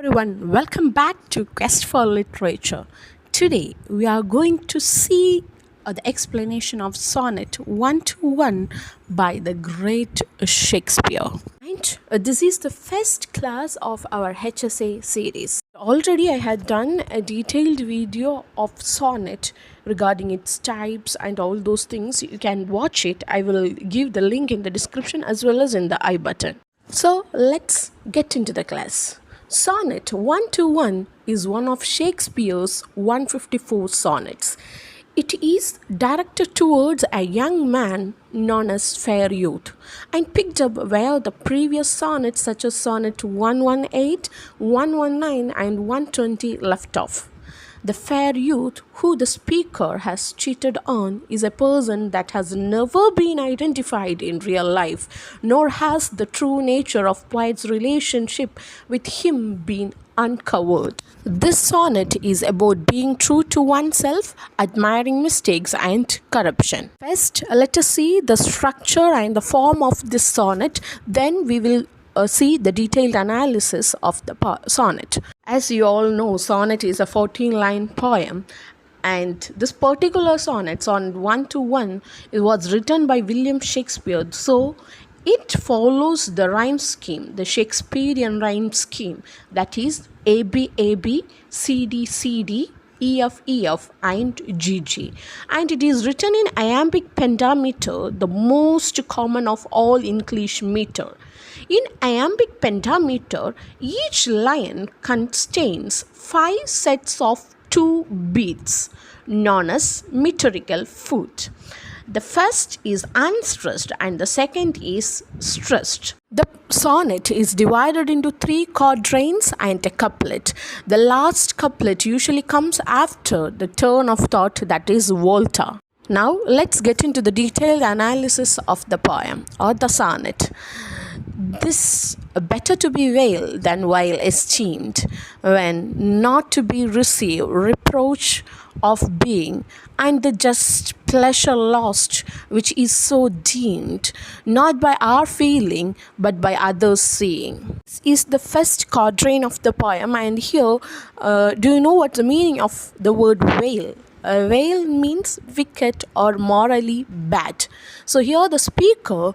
Everyone, welcome back to Quest for Literature. Today we are going to see the explanation of Sonnet 121 by the great Shakespeare. And this is the first class of our HSA series. Already I had done a detailed video of Sonnet regarding its types and all those things. You can watch it. I will give the link in the description as well as in the I button. So let's get into the class. Sonnet 121 is one of Shakespeare's 154 sonnets. It is directed towards a young man known as fair youth and picked up where the previous sonnets such as Sonnet 118, 119 and 120 left off. The fair youth who the speaker has cheated on is a person that has never been identified in real life, nor has the true nature of poet's relationship with him been uncovered. This sonnet is about being true to oneself, admiring mistakes and corruption. First, let us see the structure and the form of this sonnet, then we will see the detailed analysis of the sonnet. As you all know, sonnet is a 14-line poem, and this particular sonnet, Sonnet 121, it was written by William Shakespeare. So it follows the rhyme scheme, the Shakespearean rhyme scheme, that is A B A B, C D C D, EF EF and GG, and it is written in iambic pentameter, the most common of all English meter. In iambic pentameter, each line contains 5 sets of 2 beats known as metrical foot. The first is unstressed and the second is stressed. The sonnet is divided into 3 quatrains and a couplet. The last couplet usually comes after the turn of thought, that is volta. Now let's get into the detailed analysis of the poem or the sonnet. This better to be veiled than while esteemed, when not to be received reproach of being, and the just pleasure lost, which is so deemed, not by our feeling, but by others seeing. This is the first quatrain of the poem, and here, do you know what the meaning of the word veil? Veil means wicked or morally bad. So here the speaker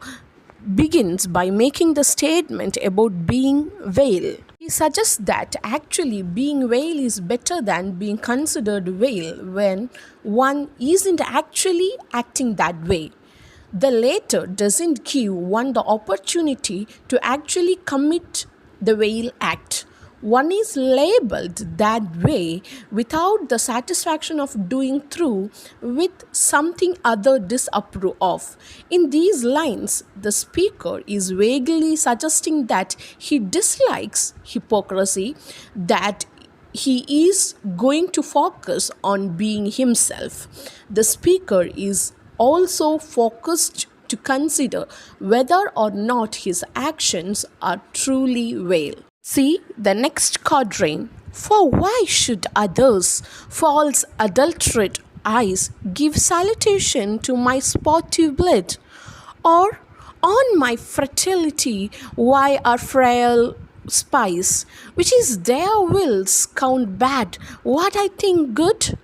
begins by making the statement about being veil. He suggests that actually being veil is better than being considered veil when one isn't actually acting that way. The latter doesn't give one the opportunity to actually commit the veil act. One is labeled that way without the satisfaction of doing through with something other disapprove of. In these lines, the speaker is vaguely suggesting that he dislikes hypocrisy, that he is going to focus on being himself. The speaker is also focused to consider whether or not his actions are truly veil. See the next quatrain. For why should others, false adulterate eyes, give salutation to my sportive blood? Or on my fertility, why are frail spies, which is their wills, count bad what I think good?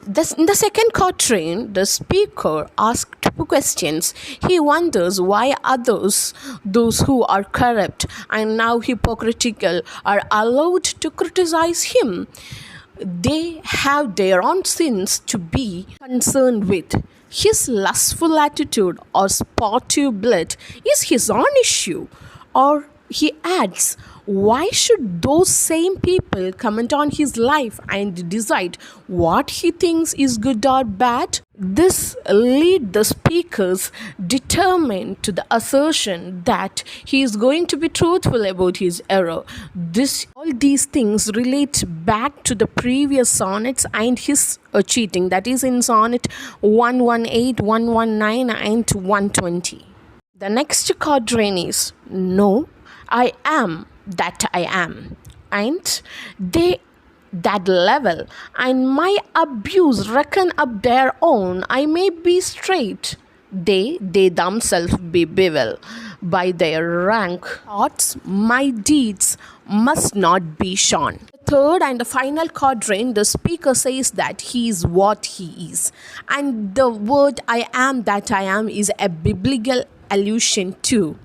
In the second quatrain, the speaker asks 2 questions. He wonders why others, those who are corrupt and now hypocritical, are allowed to criticize him. They have their own sins to be concerned with. His lustful attitude or sportive blood is his own issue. Or he adds, why should those same people comment on his life and decide what he thinks is good or bad? This leads the speakers determined to the assertion that he is going to be truthful about his error. All these things relate back to the previous sonnets and his cheating, that is in Sonnet 118, 119 and 120. The next quatrain is, no, I am that I am, and they that level, and my abuse reckon up their own. I may be straight, they themselves be bevel. By their rank thoughts, my deeds must not be shorn. The third and the final quadrant, the speaker says that he is what he is. And the word I am that I am is a biblical allusion to.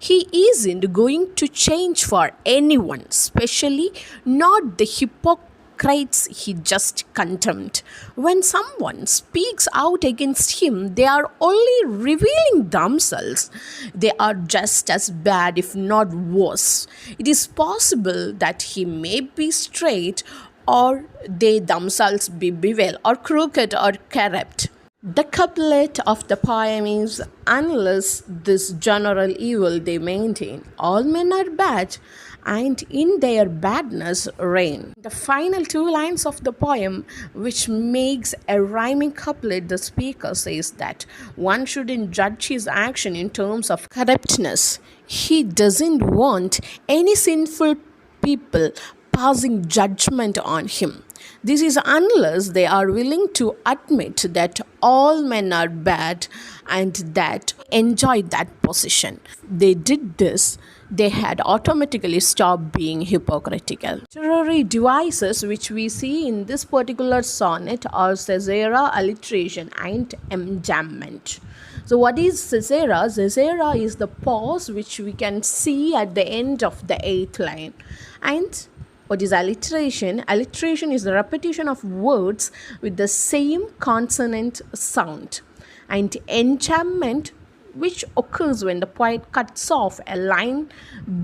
He isn't going to change for anyone, especially not the hypocrites he just condemned. When someone speaks out against him, they are only revealing themselves. They are just as bad, if not worse. It is possible that he may be straight, or they themselves be bevel, or crooked, or corrupt. The couplet of the poem is, unless this general evil they maintain, all men are bad, and in their badness reign. The final two lines of the poem, which makes a rhyming couplet, the speaker says that one shouldn't judge his action in terms of corruptness. He doesn't want any sinful people passing judgment on him. This is unless they are willing to admit that all men are bad and that enjoy that position. They did this, they had automatically stopped being hypocritical. Literary devices which we see in this particular sonnet are caesura, alliteration, and enjambment. So what is caesura? Caesura is the pause which we can see at the end of the eighth line. And what is alliteration? Alliteration is the repetition of words with the same consonant sound. And enjambment, which occurs when the poet cuts off a line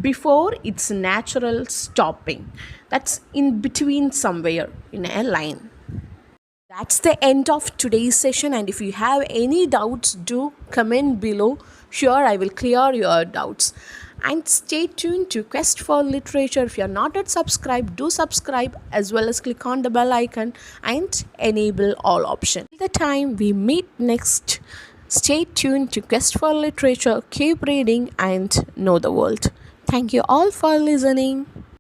before its natural stopping. That's in between somewhere in a line. That's the end of today's session, and if you have any doubts, do comment below. Sure, I will clear your doubts. And stay tuned to Quest for Literature. If you are not yet subscribed, do subscribe, as well as click on the bell icon and enable all options. Till the time we meet next, stay tuned to Quest for Literature. Keep reading and know the world. Thank you all for listening.